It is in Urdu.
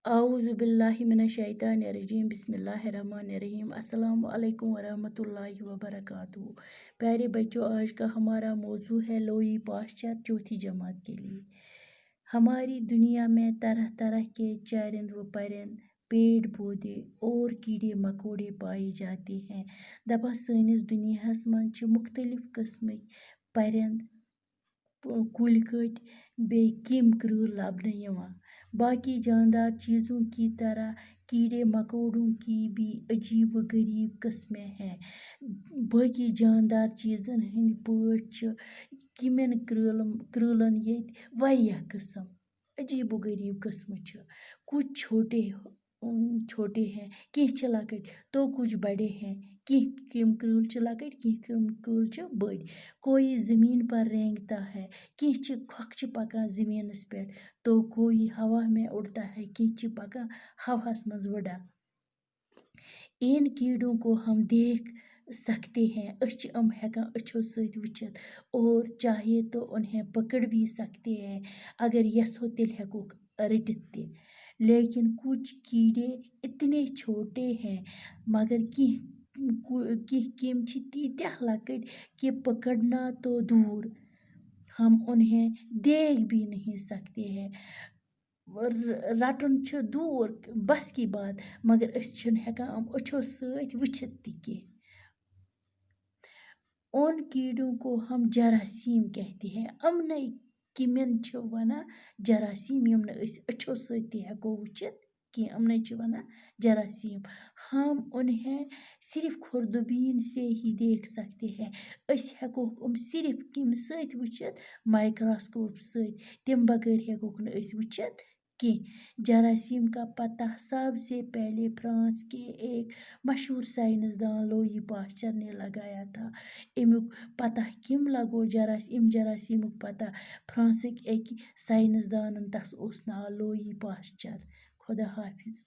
اعوذ باللہ من الشیطان الرجیم بسم اللہ الرحمن الرحیم السلام علیکم ورحمۃ اللہ وبرکاتہ۔ پیارے بچوں، آج کا ہمارا موضوع ہے لوئی پاسچر چوتھی جماعت کے لیے۔ ہماری دنیا میں طرح طرح کے چرند و پرند، پیڑ پودے اور کیڑے مکوڑے پائے جاتے ہیں۔ دپان سٲنِس دُنیاہس منٛز چھِ مختلف قٕسمٕکۍ پرند، کُلۍ کٔٹۍ بیٚیہِ کیٚمۍ کرٛیٖل لبنہٕ یِوان۔ باقی جاندار چیزوں کی طرح کیڑے مکوڑوں کی بھی عجیب و غریب قسمیں ہیں۔ باقی جاندار چیزن ہٕنٛدۍ پٲٹھۍ چھِ کیٚمٮ۪ن کرٛیٖلن ییٚتہِ واریاہ قٕسم، عجیب و غریب قٕسمہٕ چھِ۔ کچھ چھوٹے ہیں، کینٛہہ چھِ لۄکٕٹۍ تو کچھ بڑے ہیں۔ کینٛہہ کیٚمۍ کرٛیٖل چھِ لۄکٕٹۍ، کینٛہہ کیٚمۍ کرٛیٖل چھِ بٔڑۍ۔ کوئی زمین پر رینگتا ہے، کینٛہہ چھِ کھۄکھ چھِ پکان زمینس پٮ۪ٹھ تو کوئی ہوا میں اڑتا ہے، کینٛہہ چھِ پکان ہوہس منٛز وٕڑان۔ ان کیڑوں کو ہم دیکھ سکتے ہیں، أسۍ چھِ یِم ہٮ۪کان أچھو سۭتۍ وٕچھِتھ اور چاہے تو انہیں پکڑ بھی سکتے ہیں، اگر یژھو تیٚلہِ ہٮ۪کوکھ رٔٹِتھ تہِ۔ لیکن کچھ کیڑے اتنے چھوٹے ہیں مگر کینٛہہ کیٚمۍ چھِ تیٖتیٛاہ لۄکٕٹۍ کہ پکڑنا تو دور، ہم انہیں دیکھ بھی نہیں سکتے ہیں۔ رٹُن چھُ دوٗر بس کی بات، مگر أسۍ چھِنہٕ ہٮ۪کان یِم أچھو سۭتۍ وٕچھِتھ تہِ کینٛہہ۔ ان کیڑوں کو ہم جراثیم کہتے ہیں، یِمنٕے کیٚمٮ۪ن چھِ ونان جراثیم، یِم نہٕ أسۍ أچھو سۭتۍ تہِ ہٮ۪کو وٕچھِتھ کینٛہہ، یِمنٕے چھِ ونان جراثیم۔ ہم انہیں صرف خوردبین سے ہی دیکھ سکتے ہیں، أسۍ ہٮ۪کوکھ یِم صرف کَمہِ سۭتۍ وٕچھِتھ؟ مائکروسکوپ سۭتۍ، تمہِ بغٲر ہٮ۪کوکھ نہٕ أسۍ وٕچھِتھ کینٛہہ۔ جراثیم کا پتہ سب سے پہلے فرانس کے ایک مشہور سائنسدان لوئی پاسچر نے لگایا تھا۔ امیُک پتہ کٔمۍ لگو جراثیمُک پتہ فرانسٕکۍ أکۍ سائنسدانن، تس اوس ناو لوئی پاسچر۔ خدا حافظ۔